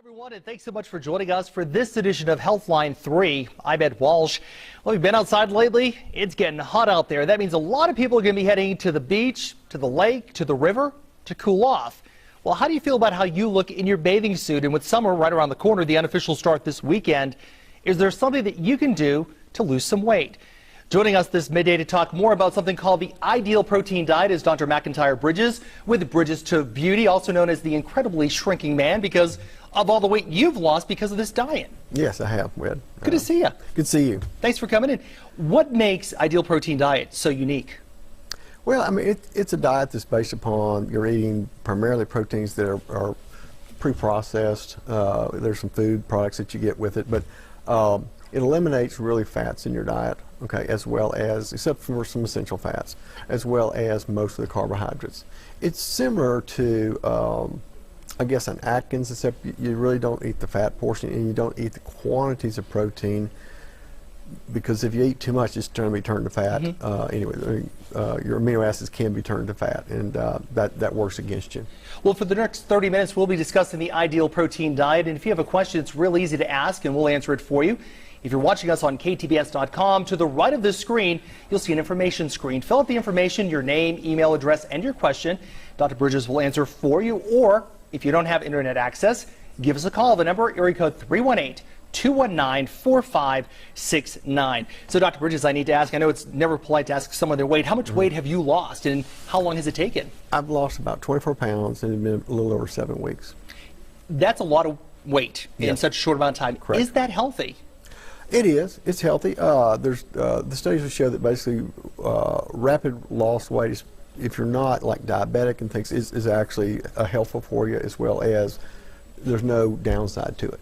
Everyone, and thanks so much for joining us for this edition of Healthline 3. I'm Ed Walsh. Well, we've been outside lately. It's getting hot out there. That means a lot of people are going to be heading to the beach, to the lake, to the river to cool off. Well, how do you feel about how you look in your bathing suit? And with summer right around the corner, the unofficial start this weekend, is there something that you can do to lose some weight? Joining us this midday to talk more about something called the Ideal Protein Diet is Dr. McIntyre Bridges with Bridges to Beauty, also known as the Incredibly Shrinking Man, because of all the weight you've lost because of this diet. Yes, I have, Ed. Good to see you. Good to see you. Thanks for coming in. What makes Ideal Protein Diet so unique? Well, I mean, it's a diet that's based upon you're eating primarily proteins that are pre-processed. There's some food products that you get with it, but it eliminates really fats in your diet, okay, as well as, except for some essential fats, as well as most of the carbohydrates. It's similar to, I guess, an Atkins, except you really don't eat the fat portion and you don't eat the quantities of protein, because if you eat too much, it's going to be turned to fat. Anyway, your amino acids can be turned to fat, and that works against you. Well, for the next 30 minutes, we'll be discussing the Ideal Protein Diet, and if you have a question, it's real easy to ask, and we'll answer it for you. If you're watching us on KTBS.com, to the right of this screen, you'll see an information screen. Fill out the information, your name, email address, and your question. Dr. Bridges will answer for you, or if you don't have internet access, give us a call. The number, area code 318-219-4569. So, Dr. Bridges, I need to ask, I know it's never polite to ask someone their weight. How much weight have you lost, and how long has it taken? I've lost about 24 pounds, and it's been a little over 7 weeks. That's a lot of weight in such a short amount of time. Correct. Is that healthy? It is. It's healthy. There's the studies will show that basically rapid loss weight is, if you're not like diabetic and things, is actually helpful for you, as well as there's no downside to it.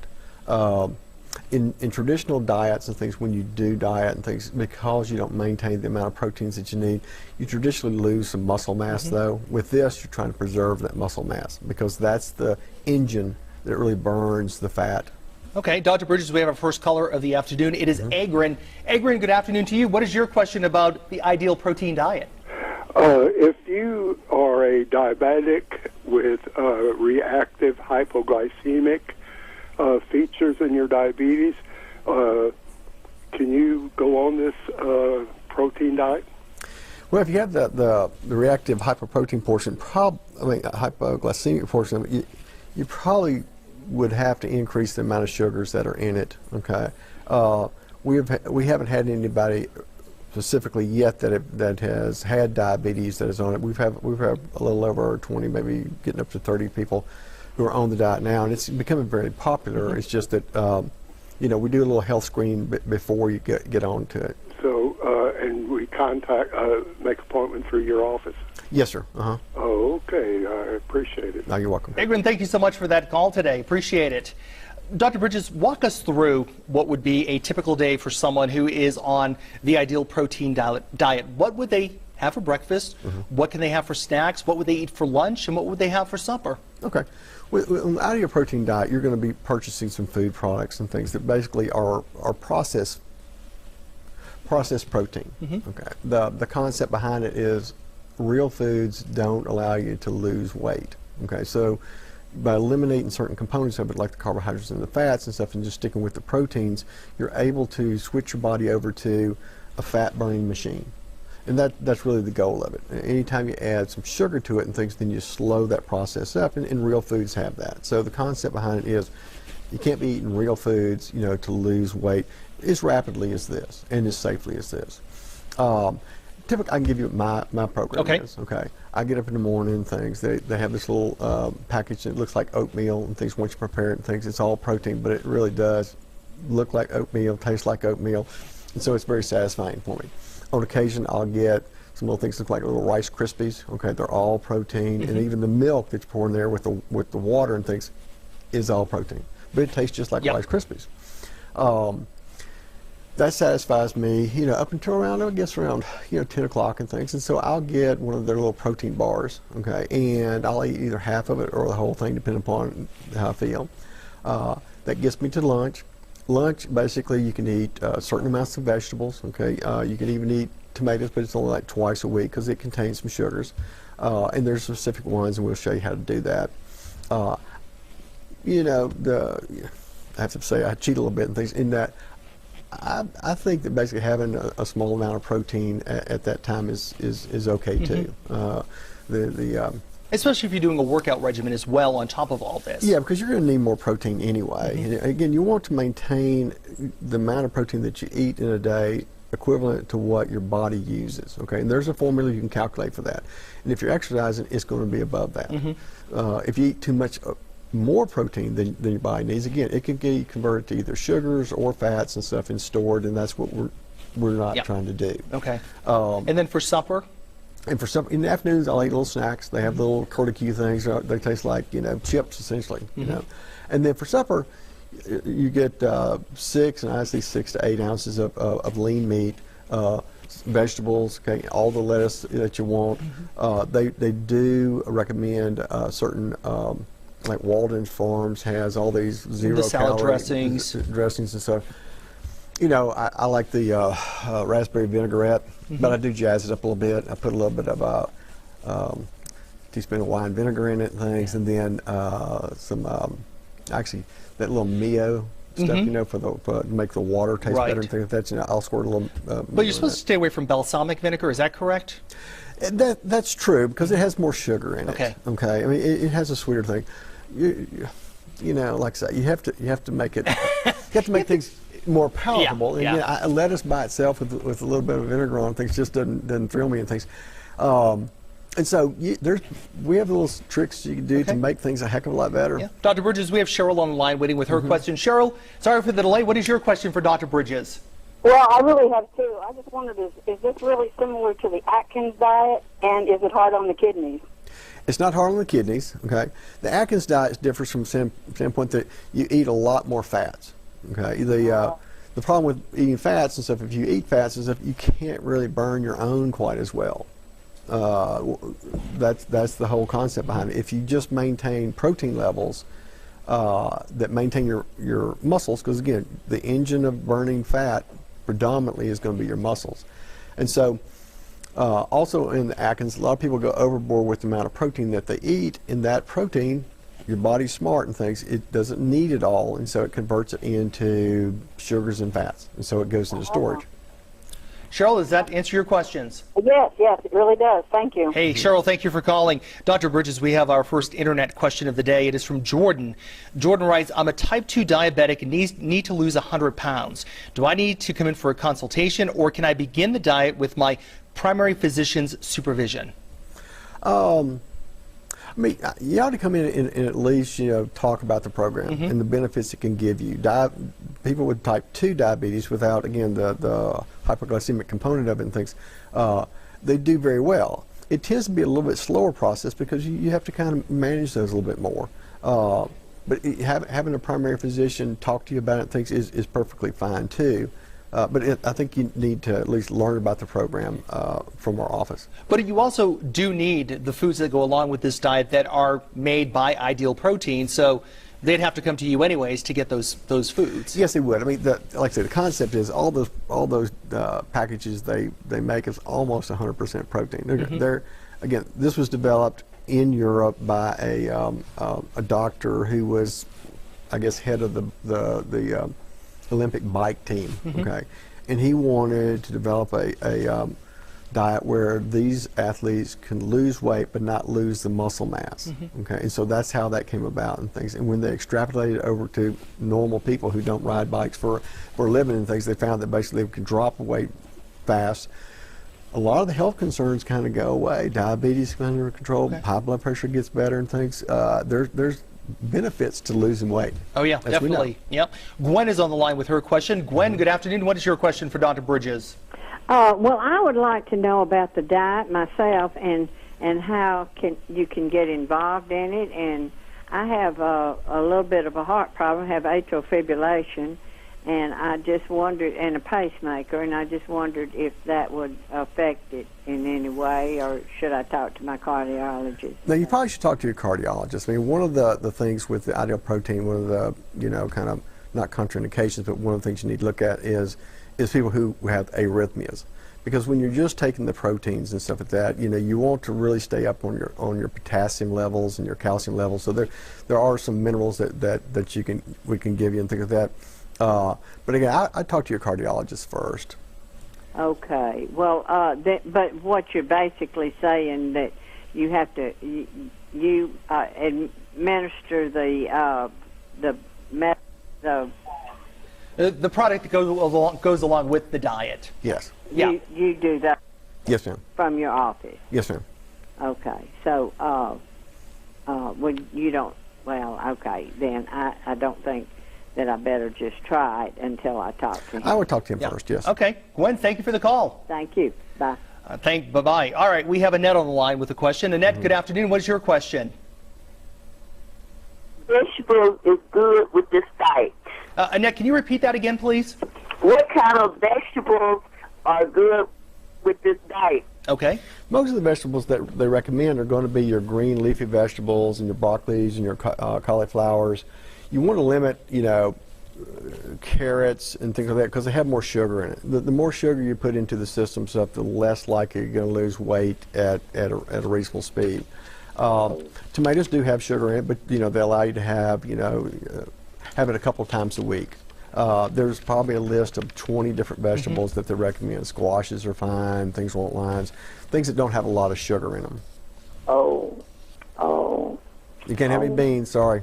In traditional diets and things, when you do diet and things, because you don't maintain the amount of proteins that you need, you traditionally lose some muscle mass. Though with this, you're trying to preserve that muscle mass, because that's the engine that really burns the fat. Okay, Dr. Bridges, we have our first caller of the afternoon. It is Agrin. Agrin, good afternoon to you. What is your question about the Ideal Protein Diet? If you are a diabetic with reactive hypoglycemic features in your diabetes, can you go on this protein diet? Well, if you have the reactive hypoprotein portion, hypoglycemic portion, you probably would have to increase the amount of sugars that are in it. Okay, we haven't had anybody specifically yet that has had diabetes that is on it. We've had a little over 20, maybe getting up to 30 people who are on the diet now, and it's becoming very popular. It's just that we do a little health screen before you get on to it. So, and we make appointment through your office. Yes, sir. Oh, okay. I appreciate it. No, you're welcome. Agrin, thank you so much for that call today. Appreciate it. Dr. Bridges, walk us through what would be a typical day for someone who is on the Ideal Protein Diet. What would they have for breakfast? What can they have for snacks? What would they eat for lunch? And what would they have for supper? Okay. With an Ideal Protein Diet, you're going to be purchasing some food products and things that basically are processed protein. Okay. The concept behind it is real foods don't allow you to lose weight. Okay. So by eliminating certain components of it, like the carbohydrates and the fats and stuff, and just sticking with the proteins, you're able to switch your body over to a fat burning machine. And that's really the goal of it. Anytime you add some sugar to it and things, then you slow that process up, and real foods have that. So the concept behind it is you can't be eating real foods, to lose weight as rapidly as this and as safely as this. Typically, I can give you my program is. Okay. I get up in the morning and things. They have this little package that looks like oatmeal and things. Once you prepare it and things, it's all protein, but it really does look like oatmeal, taste like oatmeal, and so it's very satisfying for me. On occasion, I'll get some little things that look like little Rice Krispies. Okay, they're all protein, and even the milk that you pour in there with the water and things is all protein, but it tastes just like Rice Krispies. That satisfies me, up until around, I guess around, 10 o'clock and things. And so I'll get one of their little protein bars, okay, and I'll eat either half of it or the whole thing, depending upon how I feel. That gets me to lunch. Lunch, basically, you can eat certain amounts of vegetables, okay. You can even eat tomatoes, but it's only like twice a week because it contains some sugars. And there's specific ones, and we'll show you how to do that. you know, I have to say I cheat a little bit and things in that. I think that basically having a small amount of protein at that time is okay too. Especially if you're doing a workout regimen as well on top of all this. Yeah, because you're going to need more protein anyway. And again, you want to maintain the amount of protein that you eat in a day equivalent to what your body uses. Okay, and there's a formula you can calculate for that. And if you're exercising, it's going to be above that. If you eat too much more protein than your body needs, again, it can get converted to either sugars or fats and stuff and stored, and that's what we're not trying to do. Okay. And then for supper? And for supper, in the afternoons, I'll eat little snacks. They have little curlicue things. They taste like, you know, chips, essentially, you know. And then for supper, you get 6 to 8 ounces of lean meat, vegetables, okay, all the lettuce that you want. They do recommend certain like Walden's Farms has all these zero salad calorie dressings and stuff. You know, I like the raspberry vinaigrette, but I do jazz it up a little bit. I put a little bit of teaspoon of wine vinegar in it and things, and then some actually that little Mio stuff, you know, for make the water taste better and things like that. You know, I'll squirt a little. But you're supposed to stay away from balsamic vinegar. Is that correct? That's true because it has more sugar in it. Okay. Okay. I mean, it has a sweeter thing. You know, like I say, you have to make it. You have to make things more palatable. And again, lettuce by itself with a little bit of vinegar on things just doesn't thrill me and things. And so we have little tricks you can do to make things a heck of a lot better. Yeah. Dr. Bridges, we have Cheryl on the line waiting with her question. Cheryl, sorry for the delay. What is your question for Dr. Bridges? Well, I really have two. I just wondered, is this really similar to the Atkins diet, and is it hard on the kidneys? It's not hard on the kidneys, okay? The Atkins diet differs from the standpoint that you eat a lot more fats, okay? The problem with eating fats and stuff, if you eat fats and stuff, you can't really burn your own quite as well. That's the whole concept behind it. If you just maintain protein levels that maintain your muscles, because again, the engine of burning fat predominantly is going to be your muscles. And so also in the Atkins, a lot of people go overboard with the amount of protein that they eat, and that protein, your body's smart and thinks it doesn't need it all, and so it converts it into sugars and fats, and so it goes into storage. Cheryl, does that answer your questions? Yes, it really does. Thank you. Hey, Cheryl, thank you for calling. Dr. Bridges, we have our first internet question of the day. It is from Jordan. Jordan writes, I'm a type 2 diabetic and need to lose 100 pounds. Do I need to come in for a consultation, or can I begin the diet with my primary physician's supervision? I mean, you ought to come in and at least, you know, talk about the program and the benefits it can give you. People with type 2 diabetes without, again, the hypoglycemic component of it and things, they do very well. It tends to be a little bit slower process because you have to kind of manage those a little bit more. But having a primary physician talk to you about it and things is perfectly fine too. But I think you need to at least learn about the program from our office. But you also do need the foods that go along with this diet that are made by Ideal Protein, so they'd have to come to you anyways to get those foods. Yes, they would. I mean, like I said, the concept is all those packages they make is almost 100% protein. They're again, this was developed in Europe by a doctor who was, I guess, head of the Olympic bike team, okay, and he wanted to develop a diet where these athletes can lose weight but not lose the muscle mass, okay, and so that's how that came about and things. And when they extrapolated over to normal people who don't ride bikes for a living and things, they found that basically they could drop weight fast. A lot of the health concerns kind of go away. Diabetes is under control, high blood pressure gets better and things. There's benefits to losing weight. Oh yeah, definitely. Yep. Gwen is on the line with her question. Gwen, good afternoon. What is your question for Dr. Bridges? Well, I would like to know about the diet myself and how you can get involved in it. And I have a little bit of a heart problem. I have atrial fibrillation, and I just wondered, and a pacemaker, and I just wondered if that would affect it in any way, or should I talk to my cardiologist? Now, you probably should talk to your cardiologist. I mean, one of the things with the Ideal Protein, one of the, you know, kind of not contraindications, but one of the things you need to look at is people who have arrhythmias. because when you're just taking the proteins and stuff like that, you want to really stay up on your potassium levels and your calcium levels. So there are some minerals that we can give you and things like that. But again, I talk to your cardiologist first. Okay. Well, but what you're basically saying that you have to administer the product that goes along with the diet. Yes. Yeah. You do that. Yes, ma'am. From your office. Yes, ma'am. Okay. So, when you don't. Well, okay. Then I don't think that I better just try it until I talk to him. I would talk to him first. Yes. Okay. Gwen, thank you for the call. Thank you. Bye. Bye-bye. All right, we have Annette on the line with a question. Annette, good afternoon. What is your question? Vegetables is good with this diet. Annette, can you repeat that again, please? What kind of vegetables are good with this diet? Okay. Most of the vegetables that they recommend are going to be your green leafy vegetables and your broccolis and your cauliflowers. You want to limit, carrots and things like that because they have more sugar in it. The more sugar you put into the system stuff, the less likely you're going to lose weight at a reasonable speed. Tomatoes do have sugar in it, but they allow you to have have it a couple of times a week. There's probably a list of 20 different vegetables that they recommend. Squashes are fine, things along lines, things that don't have a lot of sugar in them. Oh. You can't have any beans, sorry.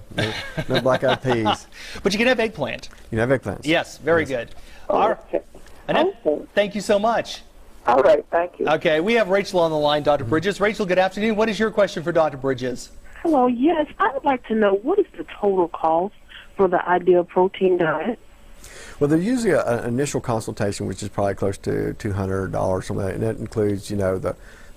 No black-eyed peas. But you can have eggplant. You can have eggplants. Yes, very good. All right. Annette, thank you so much. All right, thank you. Okay, we have Rachel on the line, Dr. Bridges. Rachel, good afternoon. What is your question for Dr. Bridges? Hello, yes. I would like to know what is the total cost for the ideal protein diet? Well, there's usually an initial consultation, which is probably close to $200, something like that, and that includes,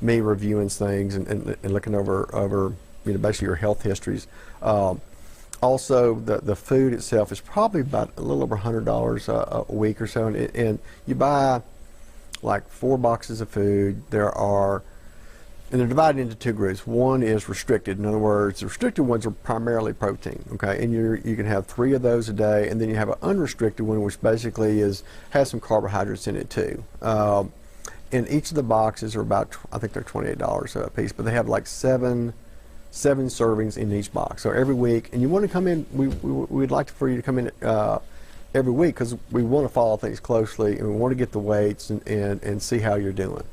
me reviewing things and looking over basically your health histories. Also, the food itself is probably about a little over $100 a week or so, and you buy like 4 boxes of food. And they're divided into 2 groups. One is restricted. In other words, the restricted ones are primarily protein, okay? And you can have 3 of those a day, and then you have an unrestricted one, which basically has some carbohydrates in it too. And each of the boxes are about, I think they're $28 a piece, but they have like seven servings in each box. So every week, and you want to come in, we'd like for you to come in every week because we want to follow things closely and we want to get the weights and see how you're doing.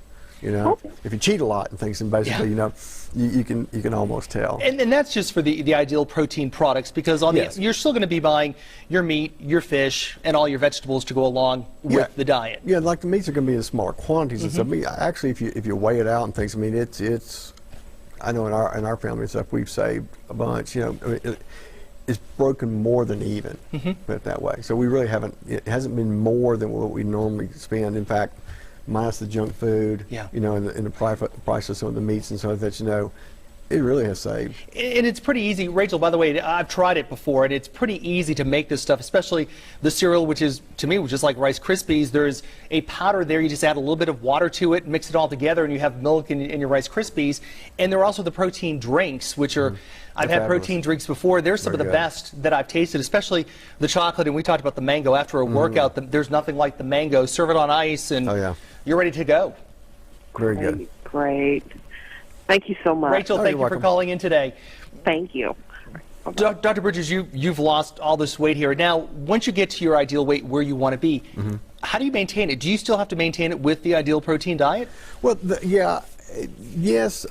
If you cheat a lot and things, and basically, you can almost tell. And that's just for the ideal protein products because you're still going to be buying your meat, your fish, and all your vegetables to go along with the diet. Yeah, like the meats are going to be in smaller quantities and stuff. Actually, if you weigh it out and things, I mean, it's. I know in our family and stuff, we've saved a bunch. It's broken more than even. Put it that way. So we really haven't. It hasn't been more than what we normally spend. In fact, minus the junk food, and the price of some of the meats and so that, it really has saved. And it's pretty easy. Rachel, by the way, I've tried it before, and it's pretty easy to make this stuff, especially the cereal, which is, to me, just like Rice Krispies. There's a powder there. You just add a little bit of water to it, mix it all together, and you have milk in your Rice Krispies. And there are also the protein drinks, which are, I've had protein drinks before. They're some of the best that I've tasted, especially the chocolate. And we talked about the mango. After a workout, there's nothing like the mango. Serve it on ice, and you're ready to go. Very good. Great. Thank you so much. Rachel, thank you for calling in today. Thank you. Dr. Bridges, you've lost all this weight here. Now, once you get to your ideal weight where you want to be, how do you maintain it? Do you still have to maintain it with the ideal protein diet? Well, yes.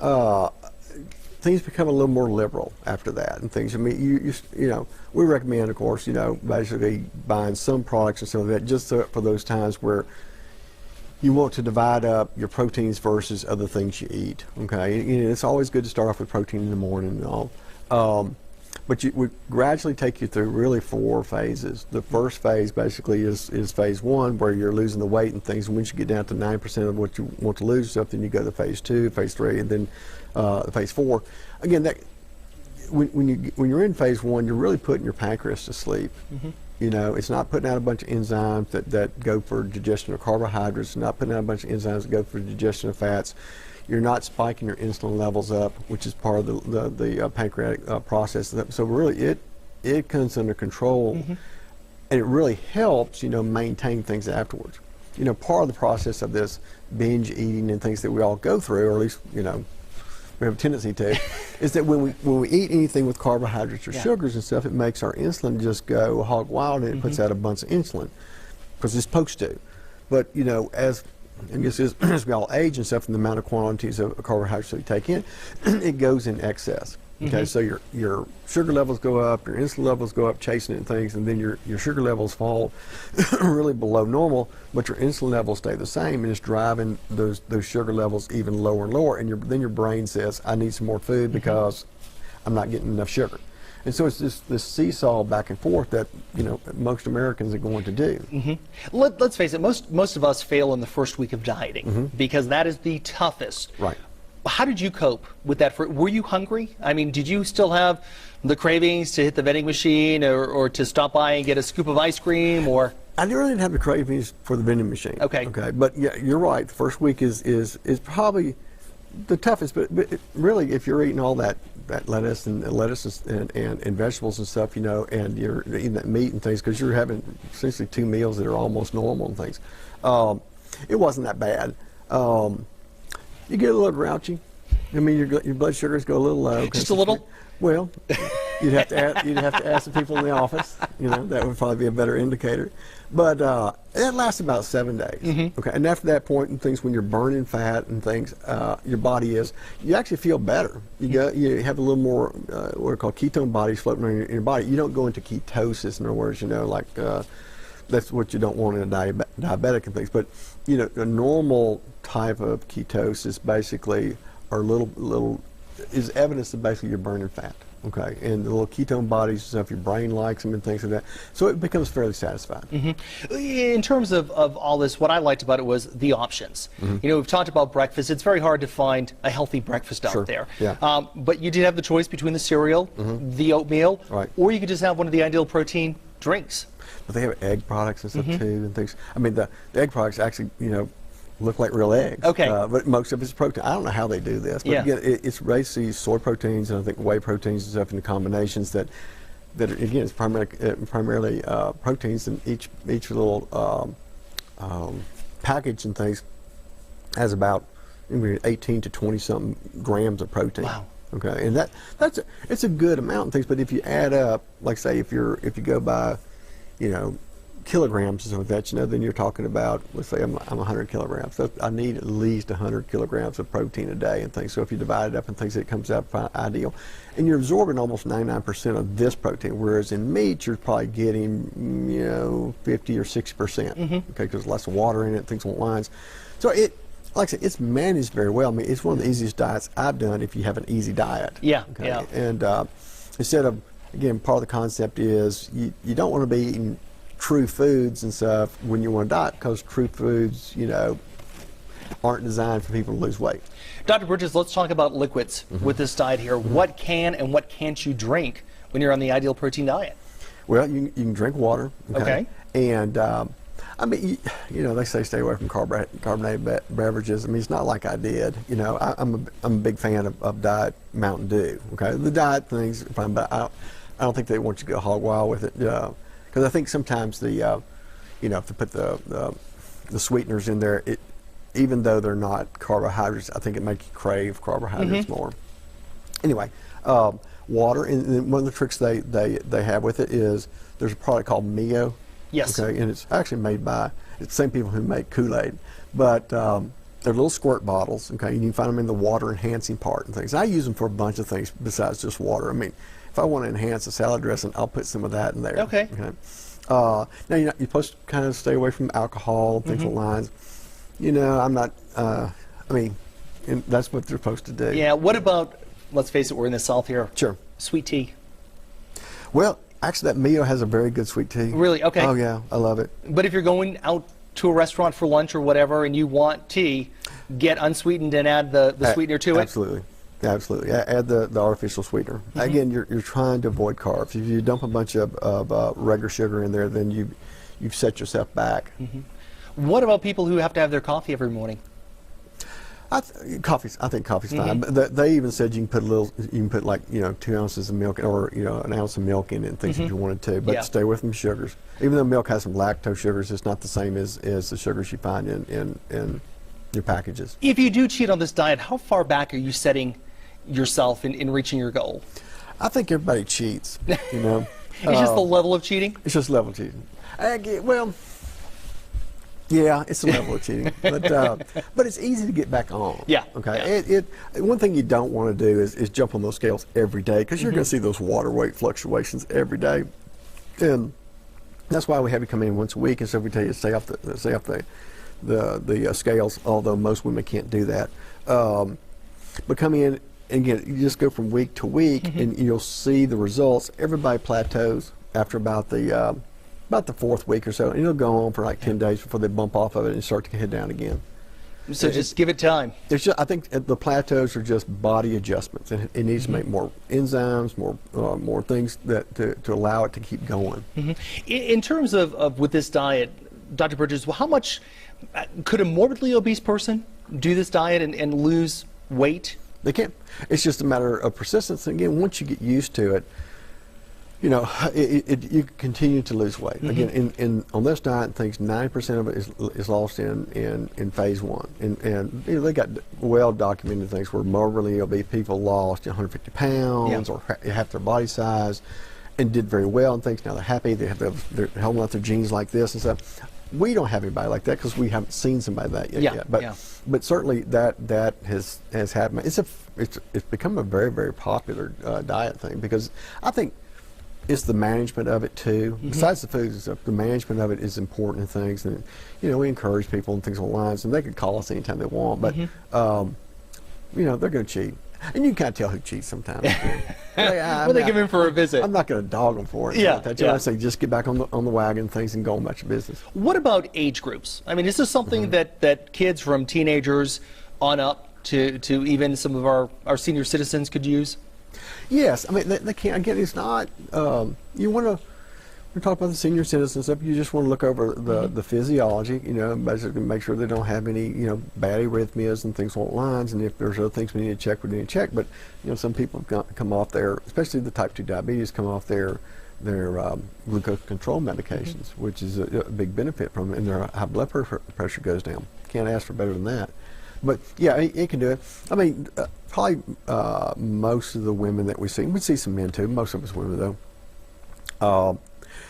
Things become a little more liberal after that, and things. I mean, we recommend, of course, basically buying some products and some of that just for those times where you want to divide up your proteins versus other things you eat. Okay, it's always good to start off with protein in the morning and all. But we gradually take you through really 4 phases. The first phase basically is phase 1, where you're losing the weight and things. And once you get down to 9% of what you want to lose, then you go to phase 2, phase 3, and then phase 4. Again, when you're in phase 1, you're really putting your pancreas to sleep. It's not putting out a bunch of enzymes that go for digestion of carbohydrates, not putting out a bunch of enzymes that go for digestion of fats. You're not spiking your insulin levels up, which is part of the pancreatic process. So really, it comes under control, and it really helps, maintain things afterwards. part of the process of this binge eating and things that we all go through, or at least, we have a tendency to, is that when we eat anything with carbohydrates or sugars and stuff, it makes our insulin just go hog wild, and it puts out a bunch of insulin because it's supposed to. But, as we all age and stuff, and the amount of quantities of carbohydrates that we take in, it goes in excess. Okay, so your sugar levels go up, your insulin levels go up, chasing it and things, and then your sugar levels fall really below normal, but your insulin levels stay the same, and it's driving those sugar levels even lower and lower. And then your brain says, I need some more food because I'm not getting enough sugar. And so it's this seesaw back and forth that most Americans are going to do. Let's face it, most of us fail in the first week of dieting because that is the toughest. Right. How did you cope with that? Were you hungry? I mean, did you still have the cravings to hit the vending machine or to stop by and get a scoop of ice cream? Or I really didn't have the cravings for the vending machine. Okay. But yeah, you're right. The first week is probably the toughest. But really, if you're eating all that lettuce and vegetables and stuff, and you're eating that meat and things, because you're having essentially 2 meals that are almost normal and things, it wasn't that bad. You get a little grouchy. I mean, your blood sugars go a little low. Just a little? Well, you'd have to ask the people in the office. That would probably be a better indicator. But it lasts about 7 days. Okay, and after that point, and things when you're burning fat and things, your body you actually feel better. You have a little more what are called ketone bodies floating in your body. You don't go into ketosis. In other words, that's what you don't want in a diabetic and things. But a normal type of ketosis basically is evidence that basically you're burning fat. Okay, and the little ketone bodies and stuff, your brain likes them and things like that. So it becomes fairly satisfying. In terms of all this, what I liked about it was the options. We've talked about breakfast. It's very hard to find a healthy breakfast out there. Yeah. But you did have the choice between the cereal, the oatmeal, or you could just have one of the ideal protein drinks. But they have egg products and stuff too, and things. I mean, the egg products actually, look like real eggs. Okay. But most of it's protein. I don't know how they do this, but again, it's basically soy proteins and I think whey proteins and stuff in the combinations that again, it's primarily proteins, and each little package and things has about 18 to 20 something grams of protein. Wow. Okay, and it's a good amount of things. But if you add up, like say if you go by, kilograms and stuff like that, then you're talking about, let's say I'm 100 kilograms. So I need at least 100 kilograms of protein a day and things. So if you divide it up and things, it comes out ideal. And you're absorbing almost 99% of this protein, whereas in meat you're probably getting 50 or 60%. Okay, because there's less water in it, things along lines. So like I said, it's managed very well. I mean, it's one of the easiest diets I've done if you have an easy diet. Yeah. Okay? Yeah. And instead of, again, part of the concept is you don't want to be eating true foods and stuff when you want to diet, because true foods, aren't designed for people to lose weight. Dr. Bridges, let's talk about liquids with this diet here. What can and what can't you drink when you're on the ideal protein diet? Well, you can drink water. Okay. And I mean, they say stay away from carbonated beverages. I mean, it's not like I did. I'm a big fan of Diet Mountain Dew. Okay, the diet things are fine, but I don't think they want you to go hog wild with it. Because I think sometimes if they put the sweeteners in there, even though they're not carbohydrates, I think it makes you crave carbohydrates more. Anyway, water, and one of the tricks they have with it is there's a product called Mio. Yes. Okay, and it's actually made by the same people who make Kool-Aid, but they're little squirt bottles. Okay, and you can find them in the water enhancing part and things. I use them for a bunch of things besides just water. I mean, if I want to enhance a salad dressing, I'll put some of that in there. Okay. Now you're supposed to kind of stay away from alcohol, things along lines. I'm not. I mean, and that's what they're supposed to do. Yeah. What about? Let's face it, we're in the South here. Sure. Sweet tea. Well, actually, that Mio has a very good sweet tea. Really? Okay. Oh yeah, I love it. But if you're going out to a restaurant for lunch or whatever, and you want tea, get unsweetened and add the sweetener to it. Absolutely. Absolutely. Add the artificial sweetener. Again, you're trying to avoid carbs. If you dump a bunch of regular sugar in there, then you've set yourself back. What about people who have to have their coffee every morning? I think coffee's fine. But they even said you can put like 2 ounces of milk or an ounce of milk in it and things if you wanted to. But stay away from sugars. Even though milk has some lactose sugars, it's not the same as the sugars you find in your packages. If you do cheat on this diet, how far back are you setting yourself in reaching your goal? I think everybody cheats. It's just the level of cheating? It's just level of cheating. Well, yeah, it's a level of cheating, but it's easy to get back on. Yeah. Okay. Yeah. One thing you don't want to do is jump on those scales every day because you're going to see those water weight fluctuations every day, and that's why we have you come in once a week, and so we tell you to stay off the scales. Although most women can't do that, but come in. And again, you just go from week to week, and you'll see the results. Everybody plateaus after about the 4th week or so, and it'll go on for like 10 days before they bump off of it and start to head down again. So just give it time. I think the plateaus are just body adjustments, and it needs to make more enzymes, more things to allow it to keep going. In terms of with this diet, Dr. Bridges, how much could a morbidly obese person do this diet and lose weight? They can. It's just a matter of persistence. And again, once you get used to it, you can continue to lose weight. Again, on this diet, things 90% of it is lost in phase 1, and they got well documented things where morbidly obese people lost 150 pounds or half their body size, and did very well and things. Now they're happy. They're holding out their genes like this and stuff. We don't have anybody like that because we haven't seen somebody that yet. But certainly that has happened. It's become a very, very popular diet thing because I think it's the management of it too. Besides the food and stuff, the management of it is important in things. And we encourage people and things along the lines, and they can call us anytime they want. But they're going to cheat. And you can kind of tell who cheats sometimes. When they come in for a visit. I'm not going to dog them for it. I say just get back on the wagon and things and go on about your business. What about age groups? I mean, is this something that kids from teenagers on up to even some of our senior citizens could use? Yes. I mean, they can't. Again, it's not, you want to, we talk about the senior citizens stuff. You just want to look over the physiology, basically make sure they don't have any, bad arrhythmias and things along the lines. And if there's other things we need to check, we need to check. But, some people come off their, especially the type 2 diabetes, come off their glucose control medications, which is a big benefit from it, and their high blood pressure goes down. Can't ask for better than that. But yeah, it can do it. I mean, probably most of the women that we see some men too. Most of us women though.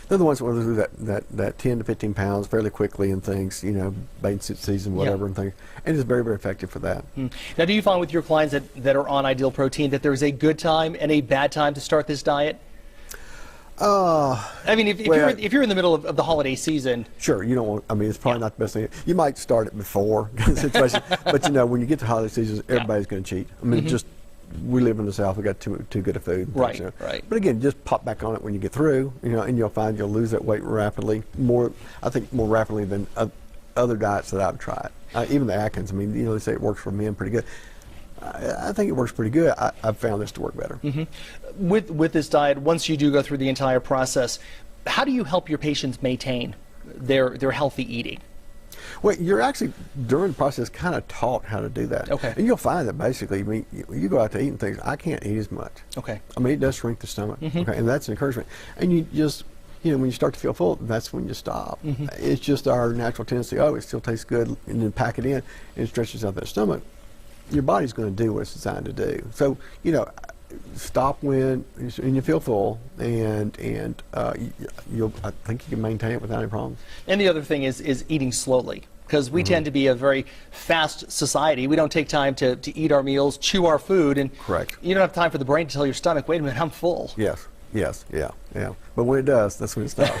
They're the ones that want to lose that 10 to 15 pounds fairly quickly and things, bathing suit season, whatever, and things. And it's very, very effective for that. Now, do you find with your clients that are on Ideal Protein that there's a good time and a bad time to start this diet? I mean, if you're in the middle of the holiday season, sure, you don't want. I mean, it's probably not the best thing. You might start it before the situation, but when you get to holiday season, everybody's going to cheat. I mean, we live in the South. We got too good of food. Right. But again, just pop back on it when you get through. And you'll find you'll lose that weight rapidly. I think more rapidly than other diets that I've tried. Even the Atkins. I mean, they say it works for men pretty good. I think it works pretty good. I've found this to work better. With this diet, once you do go through the entire process, how do you help your patients maintain their healthy eating? Well, you're actually, during the process, kind of taught how to do that. Okay. And you'll find that basically, I mean, you go out to eat and things, I can't eat as much. Okay. I mean, it does shrink the stomach. Okay, and that's an encouragement. And you just, when you start to feel full, that's when you stop. It's just our natural tendency, it still tastes good, and then pack it in, and it stretches out that stomach. Your body's going to do what it's designed to do. So, stop when you feel full, and I think you can maintain it without any problems. And the other thing is eating slowly, because we tend to be a very fast society. We don't take time to eat our meals, chew our food, and correct. You don't have time for the brain to tell your stomach, wait a minute, I'm full. Yes, yeah. But when it does, that's when it stops.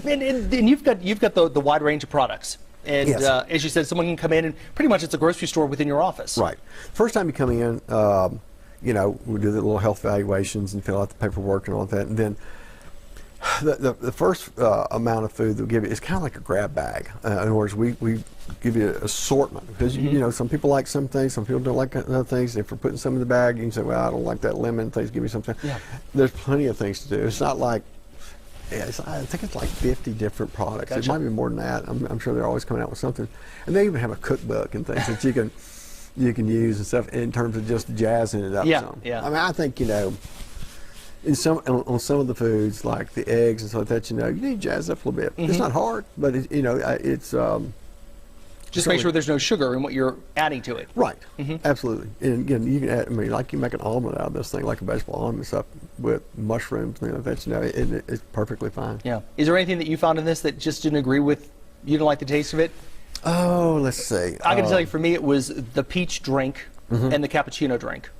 and you've got the wide range of products. And yes. As you said, someone can come in and pretty much it's a grocery store within your office. Right. First time you come in, we do the little health evaluations and fill out the paperwork and all that. And then the first amount of food they'll give you is kind of like a grab bag. In other words, we give you an assortment because, some people like some things, some people don't like other things. If we're putting some in the bag, you can say, well, I don't like that lemon. Please give me something. Yeah. There's plenty of things to do. It's not like Yeah, I think it's like 50 different products. It Gotcha. might be more than that. I'm sure they're always coming out with something, and they even have a cookbook and things that you can use and stuff in terms of just jazzing it up. Yeah, some. yeah. I mean, I think on some of the foods like the eggs and stuff like that, you need to jazz up a little bit. It's not hard, but it's Just make sure there's no sugar in what you're adding to it. right. Absolutely. And again, you can add. I mean, like you make an omelet out of this thing, like a vegetable omelet and stuff with mushrooms, things like that. It's perfectly fine. Yeah. Is there anything that you found in this that just didn't agree with? You didn't like the taste of it? Oh, let's see. I can tell you, for me, it was the peach drink and the cappuccino drink.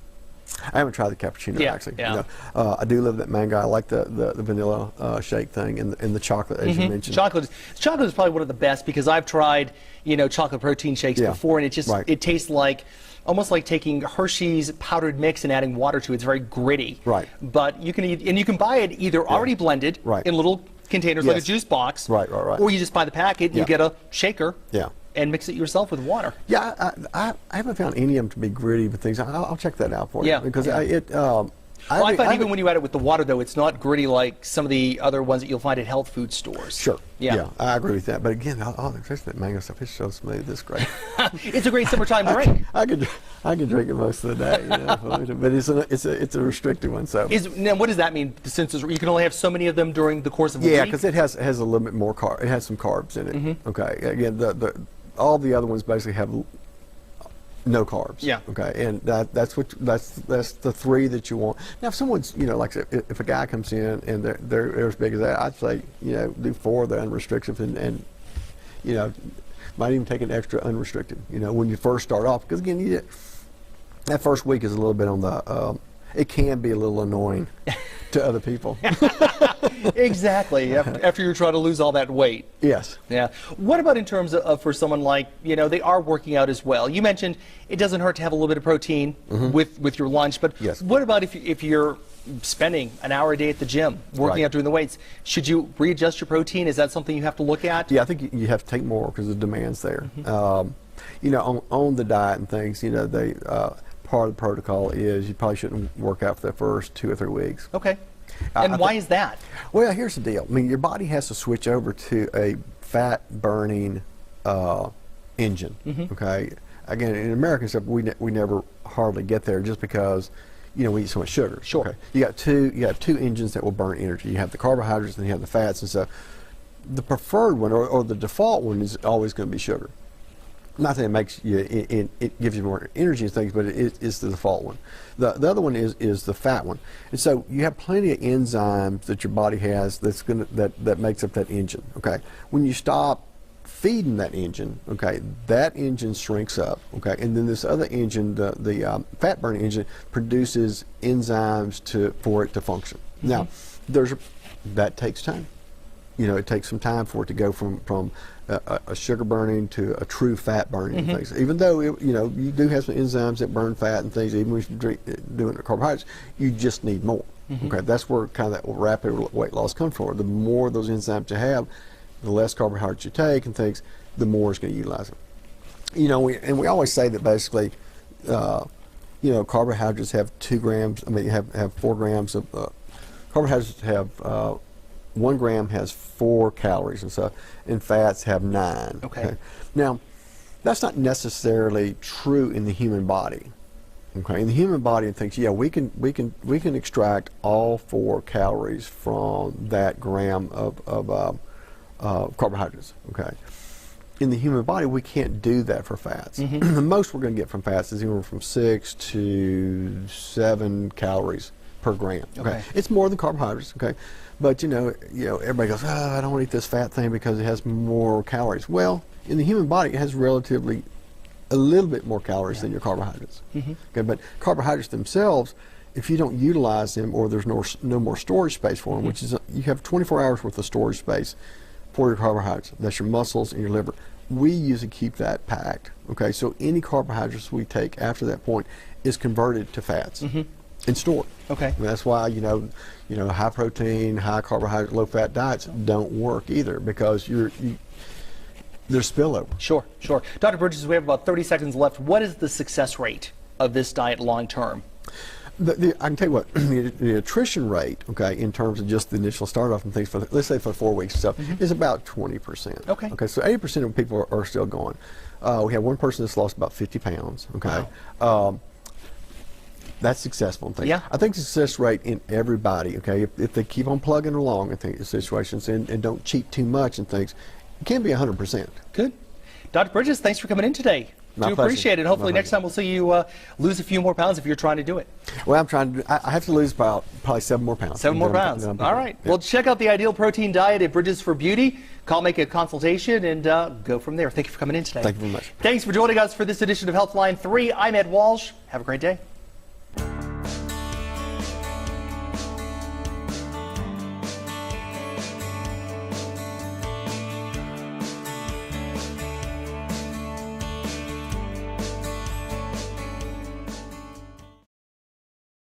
I haven't tried the cappuccino actually. Yeah. I do love that mango. I like the vanilla shake thing and the chocolate, as you mentioned. Chocolate is probably one of the best, because I've tried, chocolate protein shakes before, and it just it tastes like almost like taking Hershey's powdered mix and adding water to it. It's very gritty. Right. But you can buy it either already blended in little containers like a juice box. Right. Or you just buy the packet and you get a shaker. Yeah. And mix it yourself with water. Yeah, I haven't found any of them to be gritty, but things. I'll check that out for you. Yeah, Because I find even when you add it with the water, though, it's not gritty like some of the other ones that you'll find at health food stores. Sure. Yeah. I agree with that. But again, especially that mango stuff, it's so smooth. It's great. It's a great summertime drink. I could drink it most of the day, but it's a restricted one. So. Now, what does that mean? Since you can only have so many of them during the course of a week? Yeah, because it has a little bit more carb. It has some carbs in it. Okay. Again, all the other ones basically have no carbs. Yeah. Okay. And that's the three that you want. Now, if someone's like if a guy comes in and they're as big as that, I'd say do 4 of the unrestricted and might even take an extra unrestricted. When you first start off, because again that first week is a little bit on the it can be a little annoying to other people. Exactly. After you're trying to lose all that weight. Yes. Yeah. What about in terms of for someone like, they are working out as well? You mentioned it doesn't hurt to have a little bit of protein with your lunch, but yes. What about if you're spending an hour a day at the gym working out doing the weights? Should you readjust your protein? Is that something you have to look at? Yeah, I think you have to take more because the demand's there. On the diet and things, they part of the protocol is you probably shouldn't work out for the first 2 or 3 weeks. Okay. And why is that? Well, here's the deal. I mean, your body has to switch over to a fat-burning engine. Okay. Again, in American stuff, we never hardly get there just because we eat so much sugar. Sure. Okay. You got two engines that will burn energy. You have the carbohydrates and you have the fats, and so the preferred one or the default one is always going to be sugar. Not that it makes you, it gives you more energy and things, but it's the default one. The other one is the fat one, and so you have plenty of enzymes that your body has that makes up that engine. Okay, when you stop feeding that engine, okay, that engine shrinks up. Okay, and then this other engine, the fat burning engine, produces enzymes for it to function. Now, that takes time. It takes some time for it to go from a sugar burning to a true fat burning and things. Even though you do have some enzymes that burn fat and things, even when you're doing carbohydrates, you just need more. Okay, that's where kind of that rapid weight loss comes from. The more those enzymes you have, the less carbohydrates you take and things, the more it's going to utilize them. We always say that basically, carbohydrates have 2 grams. I mean, have 4 grams of carbohydrates have. 1 gram has 4 calories and stuff, and fats have 9. Okay. Now, that's not necessarily true in the human body. Okay. In the human body, and things, we can extract all 4 calories from that gram of carbohydrates. Okay. In the human body, we can't do that for fats. The most we're going to get from fats is anywhere from 6 to 7 calories per gram. Okay. It's more than carbohydrates. Okay. But everybody goes, I don't want to eat this fat thing because it has more calories. Well, in the human body, it has relatively a little bit more calories than your carbohydrates. Okay, but carbohydrates themselves, if you don't utilize them or there's no more storage space for them, which is you have 24 hours worth of storage space for your carbohydrates. That's your muscles and your liver. We usually keep that packed. Okay, so any carbohydrates we take after that point is converted to fats. And stored. Okay. And that's why high protein, high carbohydrate, low fat diets don't work either because there's spillover. Sure. Dr. Bridges, we have about 30 seconds left. What is the success rate of this diet long term? I can tell you what, the attrition rate, okay, in terms of just the initial start off and things, for let's say for 4 weeks and stuff, is about 20%. Okay. Okay, so 80% of people are still going. We have one person that's lost about 50 pounds, okay. That's successful. Yeah. I think the success rate in everybody, okay, if they keep on plugging along in situations and don't cheat too much and things, it can be 100%. Good. Dr. Bridges, thanks for coming in today. My Do pleasure. appreciate it. Hopefully My next time we'll see you lose a few more pounds if you're trying to do it. Well, I'm trying to. I have to lose probably 7 more pounds. 7 more pounds. All right. Yeah. Well, check out the Ideal Protein Diet at Bridges for Beauty. Call, make a consultation, and go from there. Thank you for coming in today. Thank you very much. Thanks for joining us for this edition of Healthline 3. I'm Ed Walsh. Have a great day.